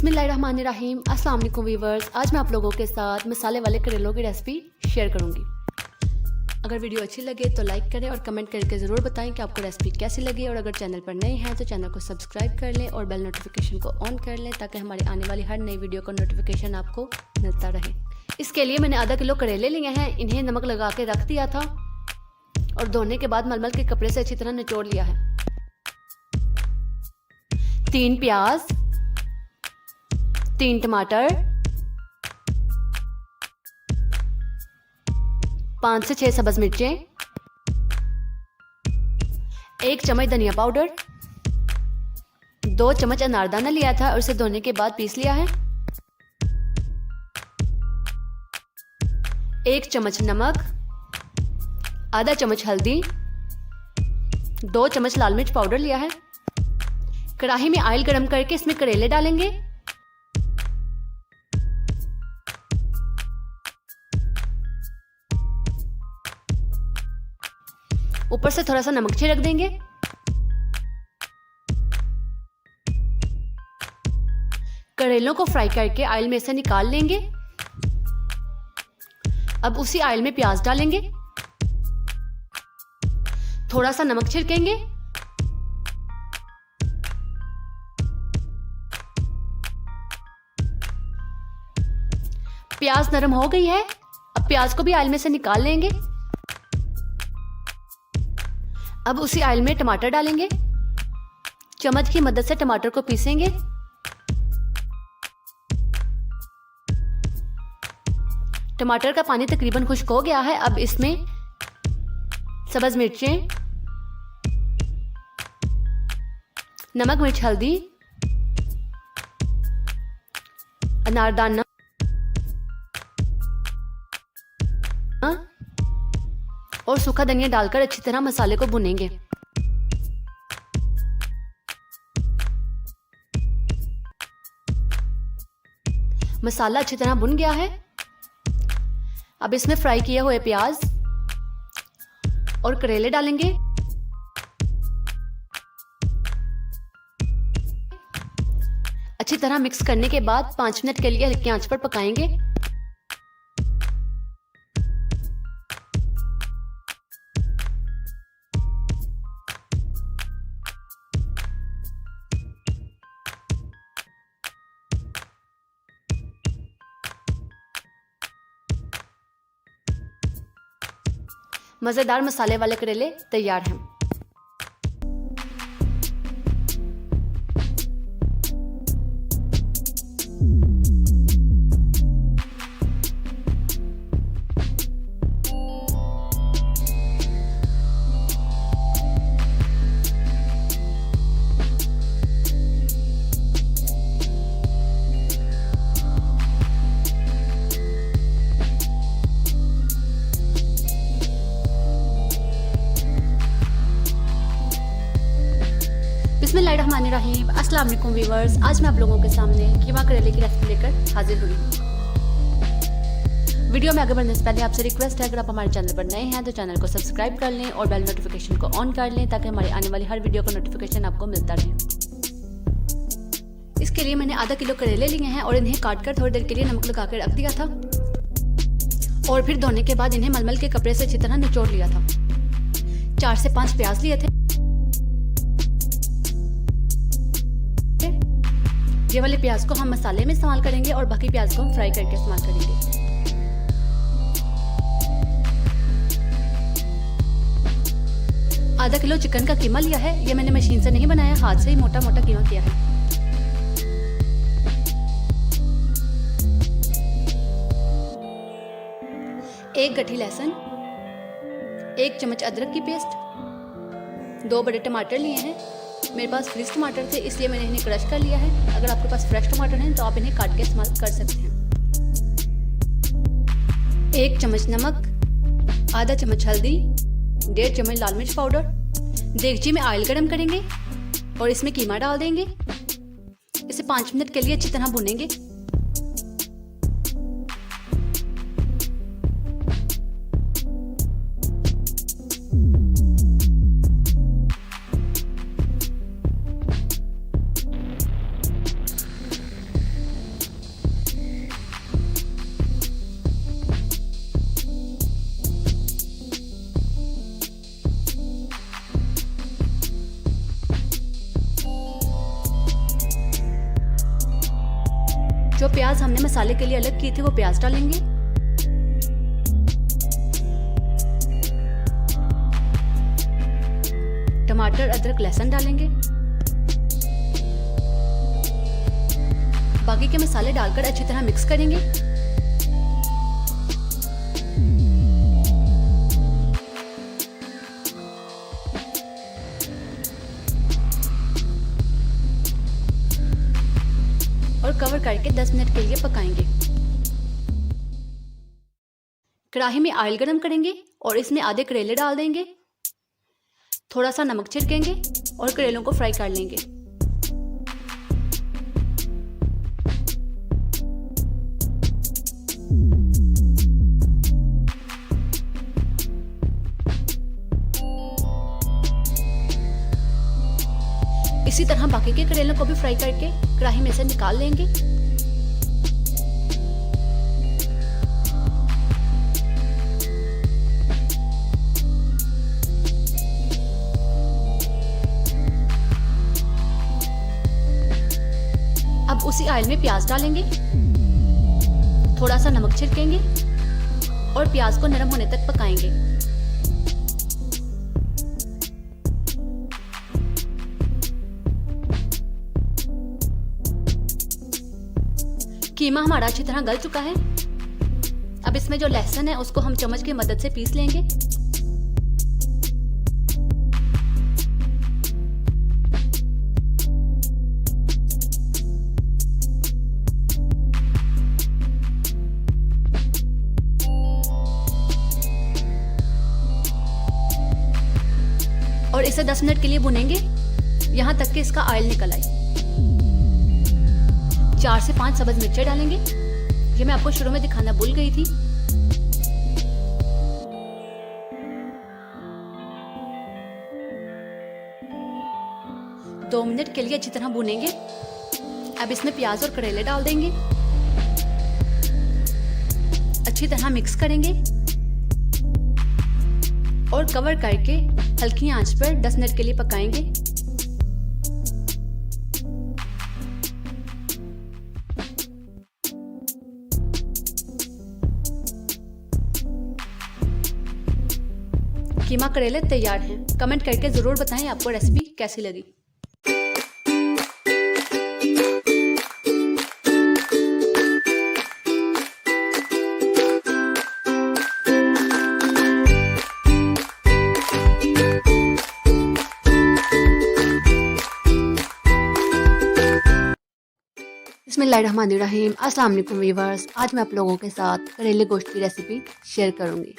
बिस्मिल्लाहिर्रहमानिर्रहीम। अस्सलाम वालेकुम व्यूअर्स। आज मैं आप लोगों के साथ मसाले वाले करेलों की रेसिपी शेयर करूंगी। अगर वीडियो अच्छी लगे तो लाइक करें और कमेंट करके ज़रूर बताएं कि आपको रेसिपी कैसी लगी। और अगर चैनल पर नए हैं तो चैनल को सब्सक्राइब कर लें और बेल नोटिफिकेशन को ऑन कर लें ताकि हमारे आने वाली हर नई वीडियो का नोटिफिकेशन आपको मिलता रहे। इसके लिए मैंने आधा किलो करेले लिए हैं। इन्हें नमक लगा के रख दिया था और धोने के बाद मलमल के कपड़े से अच्छी तरह निचोड़ लिया है। 3 प्याज, 3 टमाटर, 5 से 6 सब्ज मिर्चें, 1 चम्मच धनिया पाउडर, 2 चम्मच अनारदाना लिया था और इसे धोने के बाद पीस लिया है, 1 चम्मच नमक, आधा चम्मच हल्दी, 2 चम्मच लाल मिर्च पाउडर लिया है। कढ़ाई में ऑयल गरम करके इसमें करेले डालेंगे। ऊपर से थोड़ा सा नमक छिड़क देंगे। करेलों को फ्राई करके ऑयल में से निकाल लेंगे। अब उसी ऑयल में प्याज डालेंगे, थोड़ा सा नमक छिड़केंगे। प्याज नरम हो गई है। अब प्याज को भी ऑयल में से निकाल लेंगे। अब उसी ऑयल में टमाटर डालेंगे। चम्मच की मदद से टमाटर को पीसेंगे। टमाटर का पानी तकरीबन खुश्क हो गया है। अब इसमें सब्ज मिर्चें, नमक, मिर्च, हल्दी, अनारदाना और सूखा धनिया डालकर अच्छी तरह मसाले को भुनेंगे। मसाला अच्छी तरह भुन गया है। अब इसमें फ्राई किए हुए प्याज और करेले डालेंगे। अच्छी तरह मिक्स करने के बाद 5 मिनट के लिए हल्की आंच पर पकाएंगे। मज़ेदार मसाले वाले करेले तैयार हैं। बिस्मिल्लाहिर्रहमानिर्रहीम। अस्सलाम वालेकुम व्यूअर्स। आज मैं आप लोगों के सामने कीमा करेले की रेसिपी लेकर हाजिर हुई हूँ। वीडियो में आगे बढ़ने से पहले आपसे रिक्वेस्ट है, अगर आप हमारे चैनल पर नए हैं तो चैनल को सब्सक्राइब कर लें और बेल नोटिफिकेशन को ऑन कर लें ताकि हमारी आने वाली हर वीडियो का नोटिफिकेशन आपको मिलता रहे। इसके लिए मैंने आधा किलो करेले लिए हैं और इन्हें काट कर थोड़ी देर के लिए नमक लगा कर रख दिया था और फिर धोने के बाद इन्हें मलमल के कपड़े से अच्छी तरह निचोड़ लिया था। 4 से 5 प्याज लिए थे। ये वाले प्याज को हम मसाले में इस्तेमाल करेंगे और बाकी प्याज को हम फ्राई करके इस्तेमाल करेंगे। आधा किलो चिकन का कीमा लिया है। ये मैंने मशीन से नहीं बनाया, हाथ से ही मोटा मोटा कीमा किया है। एक गठी लहसुन, 1 चम्मच अदरक की पेस्ट, 2 बड़े टमाटर लिए हैं। मेरे पास फ्रीज टमाटर थे इसलिए मैंने इन्हें क्रश कर लिया है। अगर आपके पास फ्रेश टमाटर हैं तो आप इन्हें काट के इस्तेमाल कर सकते हैं। 1 चम्मच नमक, आधा चम्मच हल्दी, 1.5 चम्मच लाल मिर्च पाउडर। देगची में ऑयल गरम करेंगे और इसमें कीमा डाल देंगे। इसे 5 मिनट के लिए अच्छी तरह भूनेंगे। जो प्याज हमने मसाले के लिए अलग किए थे वो प्याज डालेंगे। टमाटर, अदरक, लहसुन डालेंगे। बाकी के मसाले डालकर अच्छी तरह मिक्स करेंगे। और कवर करके 10 मिनट के लिए पकाएंगे। कढ़ाई में ऑयल गरम करेंगे और इसमें आधे करेले डाल देंगे। थोड़ा सा नमक छिड़केंगे और करेलों को फ्राई कर लेंगे। इसी तरह बाकी के करेलों को भी फ्राई करके कढ़ाई में से निकाल लेंगे। अब उसी ऑयल में प्याज डालेंगे। थोड़ा सा नमक छिड़केंगे और प्याज को नरम होने तक पकाएंगे। कीमा हमारा अच्छी तरह गल चुका है। अब इसमें जो लहसुन है उसको हम चम्मच की मदद से पीस लेंगे। और इसे 10 मिनट के लिए भुनेंगे, यहां तक कि इसका ऑयल निकल आए। 4 से 5 सब्ज मिर्चें डालेंगे। ये मैं आपको शुरू में दिखाना भूल गई थी। दो मिनट के लिए अच्छी तरह भूनेंगे। अब इसमें प्याज और करेले डाल देंगे। अच्छी तरह मिक्स करेंगे और कवर करके हल्की आंच पर 10 मिनट के लिए पकाएंगे। कीमा करेले तैयार हैं। कमेंट करके जरूर बताएं आपको रेसिपी कैसी लगी। बिस्मिल्लाहिर्रहमानिर्रहीम। अस्सलाम वालेकुम व्यूअर्स। आज मैं आप लोगों के साथ करेले गोश्त की रेसिपी शेयर करूंगी।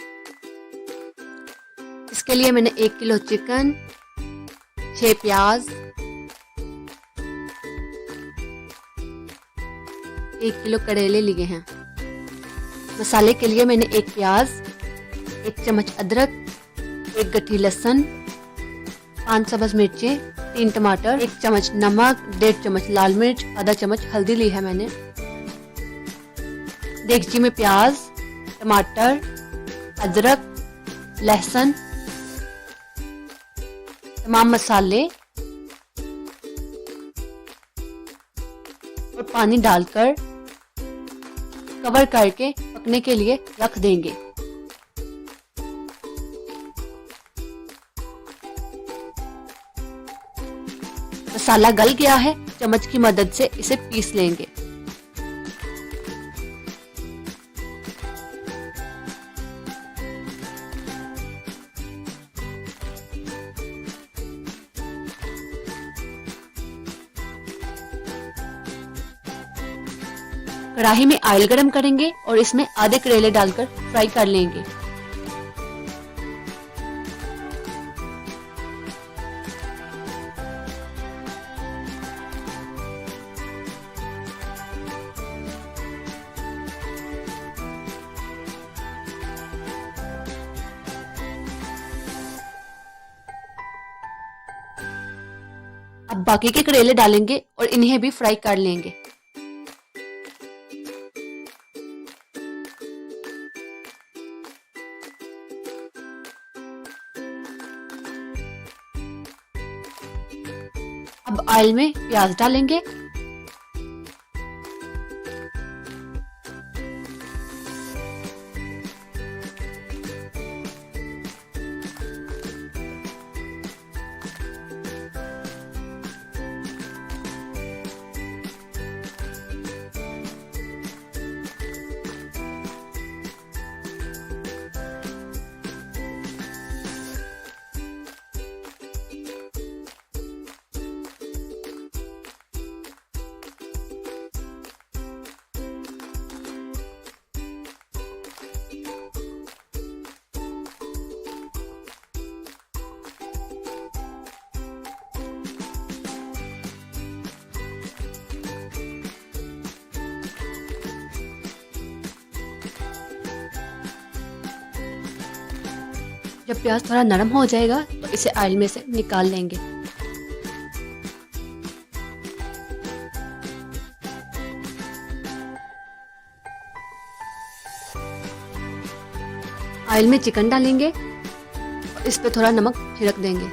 इसके लिए मैंने 1 किलो चिकन, 6 प्याज, 1 किलो करेले लिए हैं। मसाले के लिए मैंने 1 प्याज, 1 चम्मच अदरक, 1 गट्ठी लहसुन, 5 सब्ज मिर्चें, 3 टमाटर, 1 चम्मच नमक, 1.5 चम्मच लाल मिर्च, आधा चम्मच हल्दी ली है मैंने। देगची में प्याज, टमाटर, अदरक, लहसुन, तमाम मसाले और पानी डालकर कवर करके पकने के लिए रख देंगे। मसाला गल गया है, चम्मच की मदद से इसे पीस लेंगे। कढ़ाई में ऑयल गरम करेंगे और इसमें आधे करेले डालकर फ्राई कर लेंगे। अब बाकी के करेले डालेंगे और इन्हें भी फ्राई कर लेंगे। अब ऑयल में प्याज डालेंगे। जब प्याज थोड़ा नरम हो जाएगा तो इसे ऑयल में से निकाल लेंगे। ऑयल में चिकन डालेंगे और इस पे थोड़ा नमक छिड़क देंगे।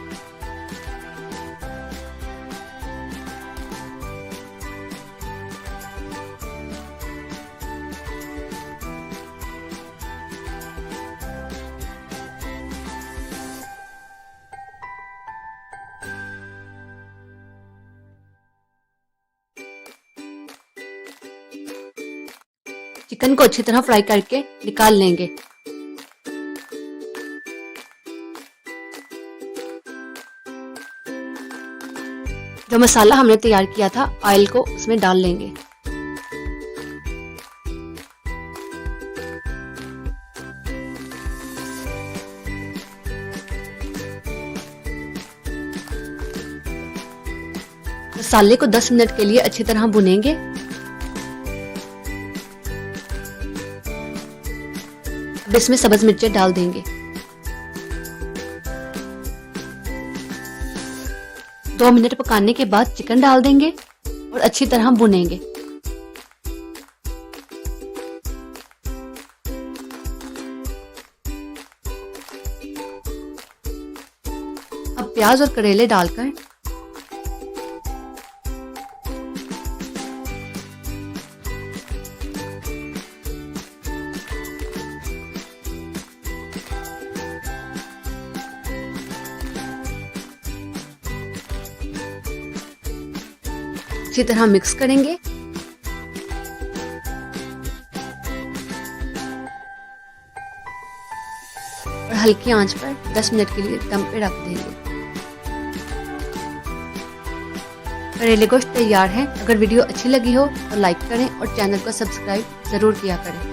चिकन को अच्छी तरह फ्राई करके निकाल लेंगे। जो मसाला हमने तैयार किया था ऑयल को उसमें डाल लेंगे। मसाले को 10 मिनट के लिए अच्छी तरह भुनेंगे। अब इसमें सब्ज मिर्चें डाल देंगे। 2 मिनट पकाने के बाद चिकन डाल देंगे और अच्छी तरह भुनेंगे। अब प्याज और करेले डालकर अच्छी तरह मिक्स करेंगे। और हल्की आंच पर 10 मिनट के लिए दम पे रख देंगे। करेले गोश्त तैयार है। अगर वीडियो अच्छी लगी हो तो लाइक करें और चैनल को सब्सक्राइब जरूर किया करें।